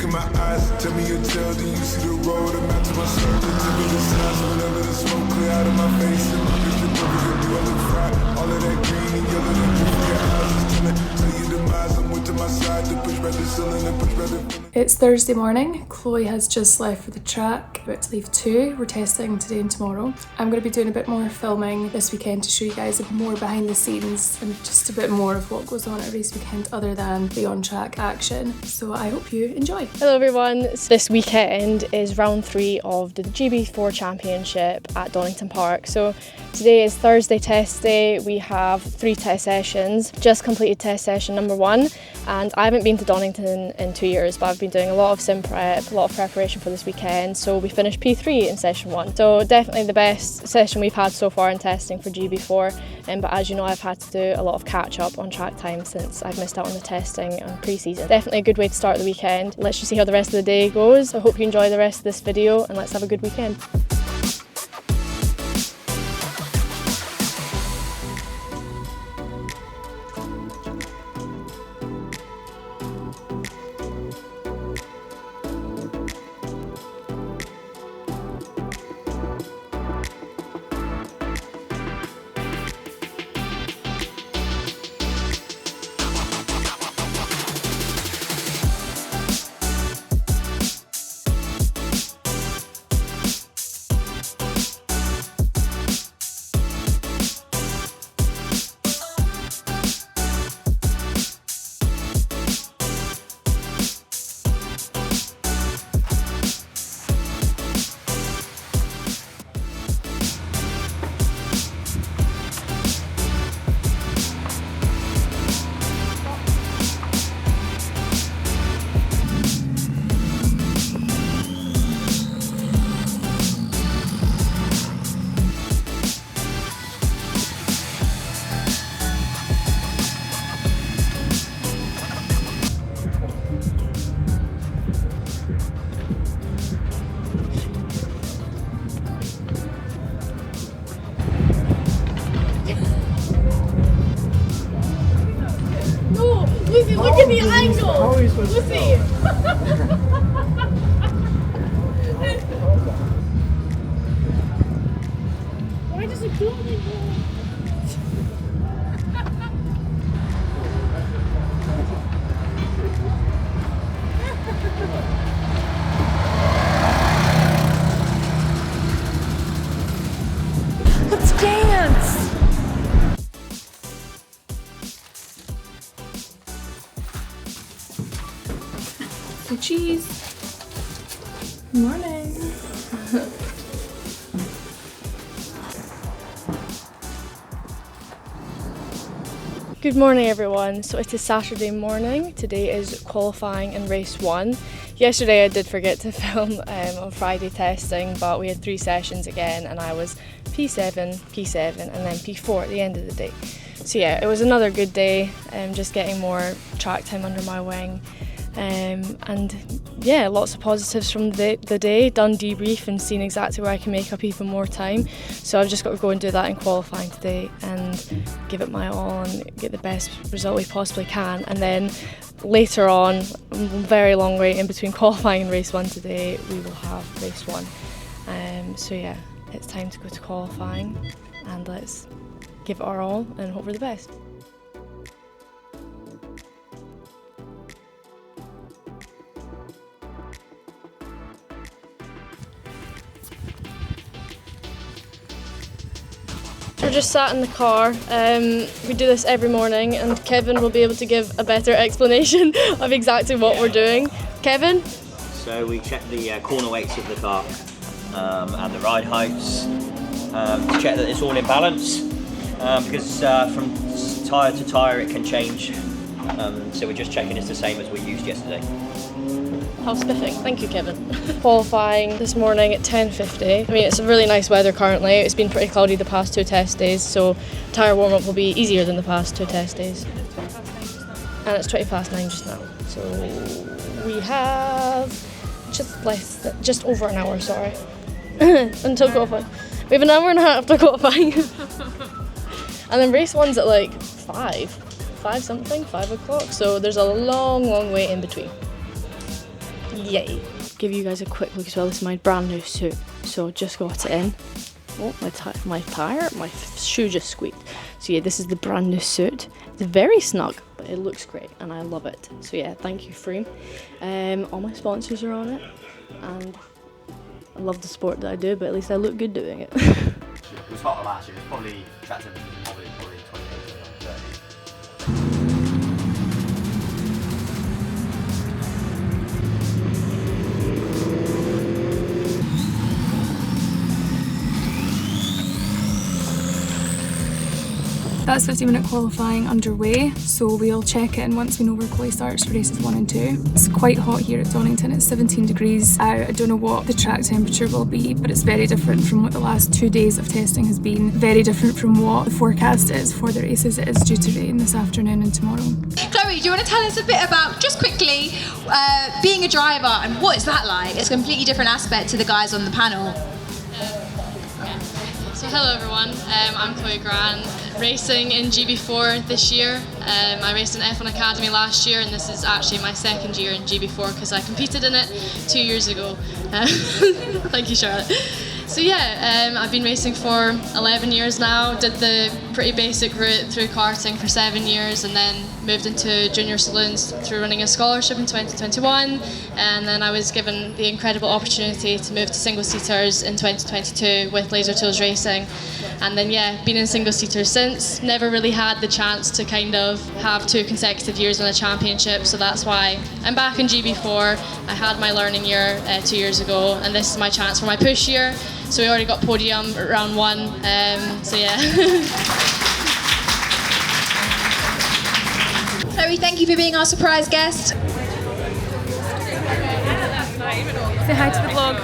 in my eyes. Tell me your tale, then you see the road. I'm out to myself, then tell me the signs. Whenever the smoke clear out of my face, and my picture purpose and do I look fried. All of that green and yellow, that blue in your eyes is telling. Tell your demise, I'm with to my side. To push back the ceiling and push back the feeling. It's Thursday morning. Chloe has just left for the track, about to leave too. We're testing today and tomorrow. I'm going to be doing a bit more filming this weekend to show you guys a bit more behind the scenes and just a bit more of what goes on at a race weekend other than the on-track action. So I hope you enjoy. Hello everyone, this weekend is round 3 of the GB4 Championship at Donington Park. So today is Thursday test day. We have 3 test sessions. Just completed test session number 1 and I haven't been to Donington in 2 years, but I've been doing a lot of sim prep, a lot of preparation for this weekend. So we finished P3 in session 1. So definitely the best session we've had so far in testing for GB4. But as you know, I've had to do a lot of catch up on track time since I've missed out on the testing on pre-season. Definitely a good way to start the weekend. Let's just see how the rest of the day goes. I hope you enjoy the rest of this video and let's have a good weekend. Lucy, look at the angle! Lucy! Why does it go like that? Let's dance! Cheese. Good morning. Good morning everyone. So it is Saturday morning. Today is qualifying in race 1. Yesterday I did forget to film on Friday testing, but we had 3 sessions again and I was P7, P7 and then P4 at the end of the day. So yeah, it was another good day, just getting more track time under my wing. And yeah, lots of positives from the day. Done debrief and seen exactly where I can make up even more time. So I've just got to go and do that in qualifying today and give it my all and get the best result we possibly can. And then later on, a very long way in between qualifying and race 1 today, we will have race 1. So yeah, it's time to go to qualifying and let's give it our all and hope for the best. We're just sat in the car. We do this every morning and Kevin will be able to give a better explanation of exactly what we're doing. Kevin? So we check the corner weights of the car and the ride heights to check that it's all in balance because from tyre to tyre it can change. So we're just checking it's the same as we used yesterday. How spiffing. Thank you, Kevin. Qualifying this morning at 10:50. I mean, it's a really nice weather currently. It's been pretty cloudy the past 2 test days, so tyre warm-up will be easier than the past 2 test days. And it's 9:20 just now. So we have just over an hour, sorry, until qualifying. We have an hour and a half to qualifying. And then race 1's at like 5 o'clock, so there's a long wait in between. Yay! Give you guys a quick look as well. This is my brand new suit, so just got it in. Oh, my shoe just squeaked. So yeah, this is the brand new suit. It's very snug, but it looks great and I love it. So yeah, thank you, Freem. All my sponsors are on it, and I love the sport that I do, but at least I look good doing it. It was hotter last year. It's probably track temperature probably 28 to 30. That's 50-minute qualifying underway, so we'll check it in once we know where Chloe starts for races 1 and 2. It's quite hot here at Donington, it's 17 degrees out. I don't know what the track temperature will be, but it's very different from what the last 2 days of testing has been. Very different from what the forecast is for the races. It is due to rain this afternoon and tomorrow. Chloe, do you want to tell us a bit about, just quickly, being a driver and what is that like? It's a completely different aspect to the guys on the panel. So hello everyone, I'm Chloe Grant, racing in GB4 this year. I raced in F1 Academy last year, and this is actually my second year in GB4 because I competed in it 2 years ago. Thank you, Charlotte. So yeah, I've been racing for 11 years now, did the pretty basic route through karting for 7 years, and then moved into junior saloons through running a scholarship in 2021, and then I was given the incredible opportunity to move to single-seaters in 2022 with Laser Tools Racing, and then yeah, been in single-seaters since. Never really had the chance to kind of have 2 consecutive years in a championship, so that's why I'm back in GB4. I had my learning year 2 years ago, and this is my chance for my push year. So we already got podium at round 1, so yeah. Chloe, thank you for being our surprise guest. Say hi to the vlog.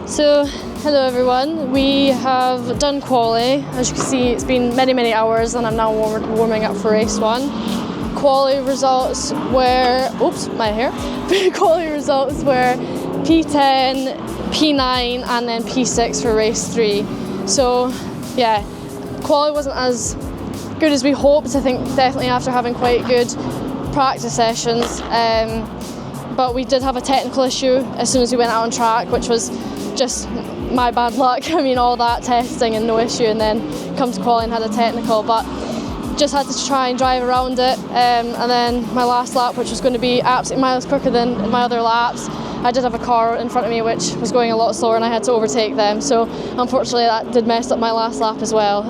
So, hello everyone. We have done quali. As you can see, it's been many, many hours, and I'm now warming up for race 1. Quali results were, oops, my hair. Quali results were P10, P9 and then P6 for race 3. So yeah, quali wasn't as good as we hoped, I think definitely after having quite good practice sessions, but we did have a technical issue as soon as we went out on track, which was just my bad luck. I mean, all that testing and no issue, and then come to quali and had a technical, but just had to try and drive around it, and then my last lap, which was going to be absolutely miles quicker than my other laps, I did have a car in front of me which was going a lot slower and I had to overtake them, so unfortunately that did mess up my last lap as well.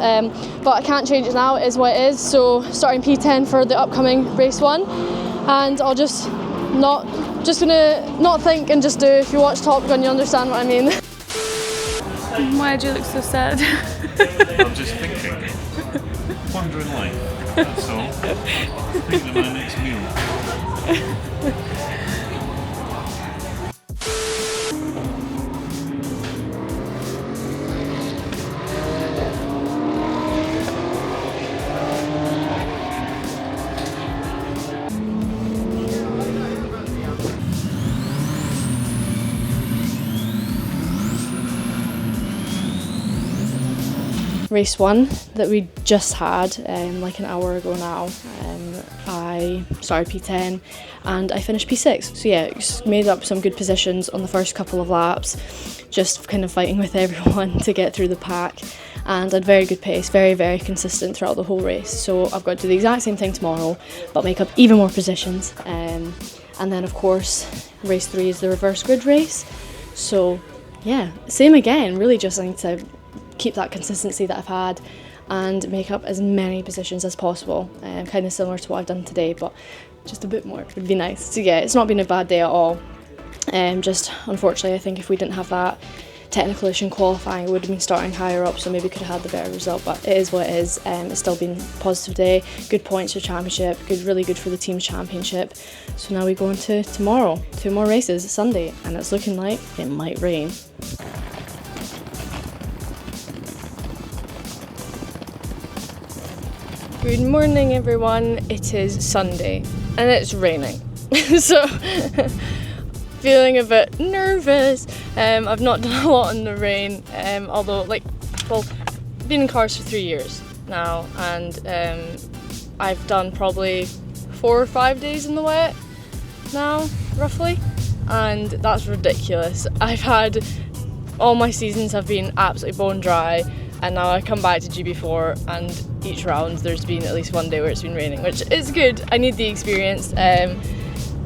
But I can't change it now, it is what it is, so starting P10 for the upcoming race 1, and I'll just gonna not think and just do. If you watch Top Gun you understand what I mean. Why do you look so sad? I'm just thinking, pondering life, that's all. Thinking of my next meal. Race 1 that we just had like an hour ago now, I started P10 and I finished P6, so yeah, just made up some good positions on the first couple of laps, just kind of fighting with everyone to get through the pack, and had very good pace, very, very consistent throughout the whole race. So I've got to do the exact same thing tomorrow but make up even more positions, and then of course race 3 is the reverse grid race, so yeah, same again, really just need to keep that consistency that I've had and make up as many positions as possible, kind of similar to what I've done today, but just a bit more would be nice. So yeah, it's not been a bad day at all, just unfortunately I think if we didn't have that technical issue in qualifying we would have been starting higher up, so maybe could have had the better result, but it is what it is. It's still been a positive day, good points for championship, really good for the team's championship. So now we go into tomorrow, 2 more races, Sunday, and it's looking like it might rain. Good morning everyone, it is Sunday and it's raining, so feeling a bit nervous. I've not done a lot in the rain, although been in cars for 3 years now, and I've done probably 4 or 5 days in the wet, now, roughly, and that's ridiculous. I've had, all my seasons have been absolutely bone dry, and now I come back to GB4 and each round there's been at least one day where it's been raining, which is good. I need the experience.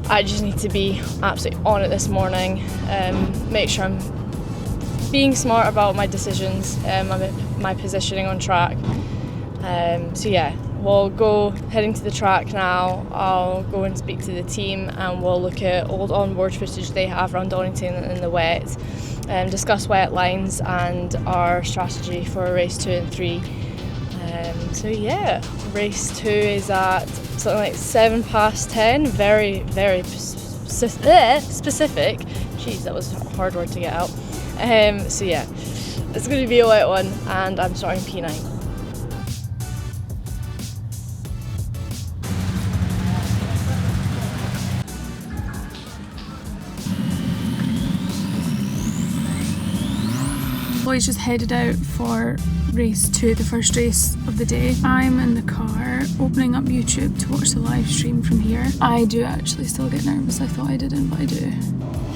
I just need to be absolutely on it this morning, make sure I'm being smart about my decisions, my positioning on track. So yeah, we'll go heading to the track now. I'll go and speak to the team and we'll look at old onboard footage they have around Donington in the wet, discuss wet lines and our strategy for race 2 and 3. So yeah, race 2 is at something like 10:07, very, very specific. Jeez, that was a hard word to get out. So yeah, it's going to be a wet one and I'm starting P9. Chloe's just headed out for race 2, the first race of the day. I'm in the car opening up YouTube to watch the live stream from here. I do actually still get nervous. I thought I didn't, but I do.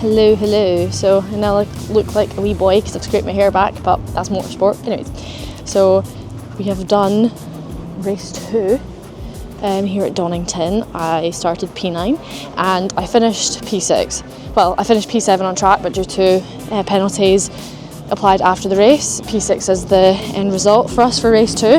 Hello, hello. So I now look like a wee boy because I've scraped my hair back, but that's motorsport. Anyways, so we have done race 2 here at Donington. I started P9 and I finished P6. Well, I finished P7 on track, but due to penalties applied after the race, P6 is the end result for us for race 2.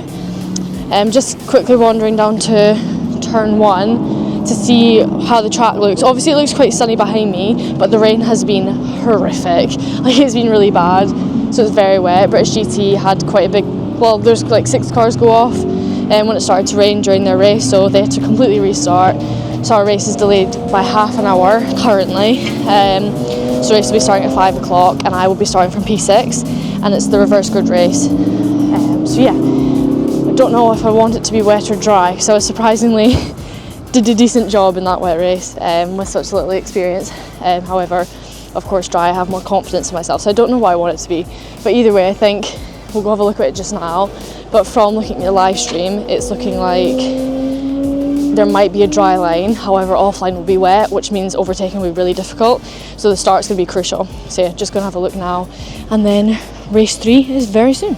Just quickly wandering down to turn 1 to see how the track looks. Obviously it looks quite sunny behind me, but the rain has been horrific. Like, it's been really bad, so it's very wet. British GT had quite a big, well, there's like 6 cars go off when it started to rain during their race, so they had to completely restart. So our race is delayed by half an hour currently. So race will be starting at 5 o'clock and I will be starting from P6 and it's the reverse grid race. So yeah, I don't know if I want it to be wet or dry, so I surprisingly did a decent job in that wet race with such little experience. However, of course dry I have more confidence in myself, so I don't know what I want it to be. But either way, I think we'll go have a look at it just now. But from looking at the live stream, it's looking like there might be a dry line, however offline will be wet, which means overtaking will be really difficult, so the start's going to be crucial. So yeah, just going to have a look now, and then race 3 is very soon.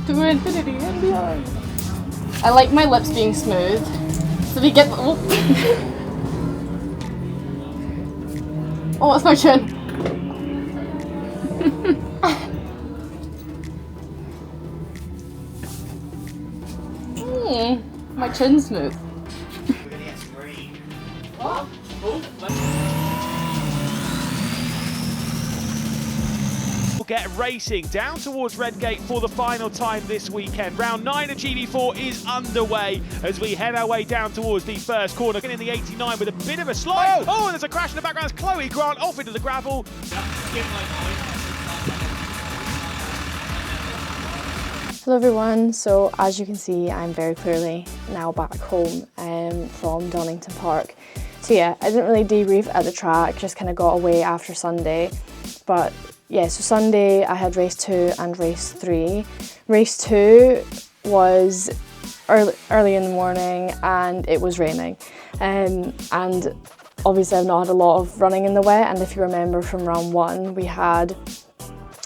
To infinity and beyond. I like my lips being smooth, so we get. Oh, oh, it's my chin. My chin's smooth. We're gonna get some rain. What? Get racing down towards Redgate for the final time this weekend. Round 9 of GB4 is underway as we head our way down towards the first corner. In the 89 with a bit of a slide. Oh, and there's a crash in the background. It's Chloe Grant off into the gravel. Hello everyone, so as you can see I'm very clearly now back home from Donington Park. So yeah, I didn't really debrief at the track, just kind of got away after Sunday. But yeah, so Sunday I had race 2 and race 3. Race 2 was early in the morning and it was raining. And obviously I've not had a lot of running in the wet, and if you remember from round 1 we had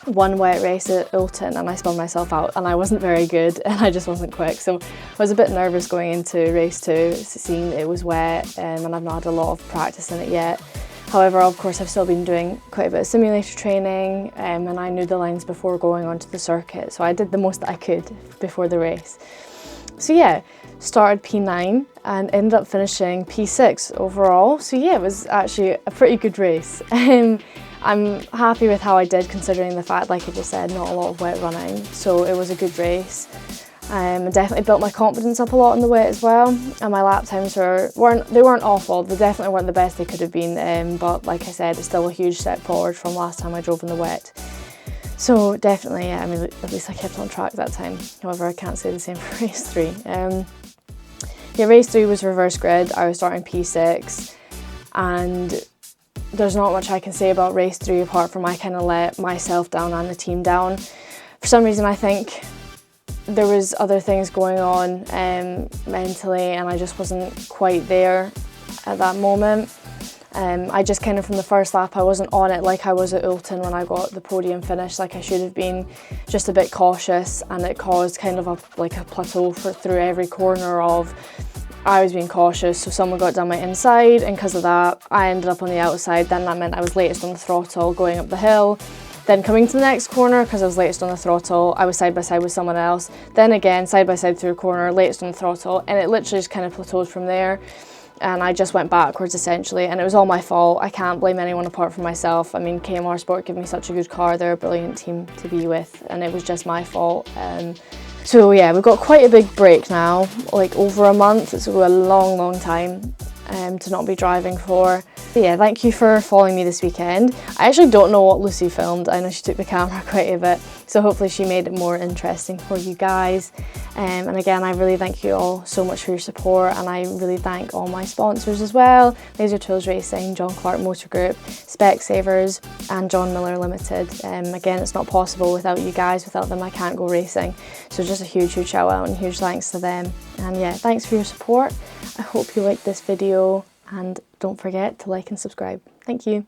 one wet race at Ulton and I spun myself out and I wasn't very good and I just wasn't quick, so I was a bit nervous going into race 2, seeing it was wet and I've not had a lot of practice in it yet. However, of course I've still been doing quite a bit of simulator training and I knew the lines before going onto the circuit, so I did the most that I could before the race. So yeah, started P9 and ended up finishing P6 overall, so yeah, it was actually a pretty good race. I'm happy with how I did, considering the fact, like I just said, not a lot of wet running, so it was a good race. I definitely built my confidence up a lot in the wet as well, and my lap times weren't awful. They definitely weren't the best they could have been, but like I said, it's still a huge step forward from last time I drove in the wet. So definitely, yeah, I mean, at least I kept on track that time. However, I can't say the same for race 3. Yeah, race 3 was reverse grid. I was starting P6, and there's not much I can say about race 3 apart from I kind of let myself down and the team down. For some reason I think there was other things going on mentally, and I just wasn't quite there at that moment. I just kind of, from the first lap, I wasn't on it like I was at Oulton when I got the podium finish, like I should have been, just a bit cautious, and it caused kind of a plateau through every corner of I was being cautious, so someone got down my inside, and because of that I ended up on the outside. Then that meant I was latest on the throttle going up the hill. Then coming to the next corner, because I was latest on the throttle, I was side by side with someone else. Then again, side by side through a corner, latest on the throttle, and it literally just kind of plateaued from there. And I just went backwards essentially, and it was all my fault. I can't blame anyone apart from myself. I mean, KMR Sport gave me such a good car, they're a brilliant team to be with, and it was just my fault. So yeah, we've got quite a big break now, like over a month. It's a long time to not be driving for. But yeah, thank you for following me this weekend. I actually don't know what Lucy filmed. I know she took the camera quite a bit, so hopefully she made it more interesting for you guys. And again, I really thank you all so much for your support, and I really thank all my sponsors as well: Laser Tools Racing, John Clark Motor Group, Specsavers, and John Miller Limited. Again, it's not possible without you guys. Without them I can't go racing, so just a huge shout out and huge thanks to them. And yeah, thanks for your support. I hope you liked this video, and don't forget to like and subscribe. Thank you.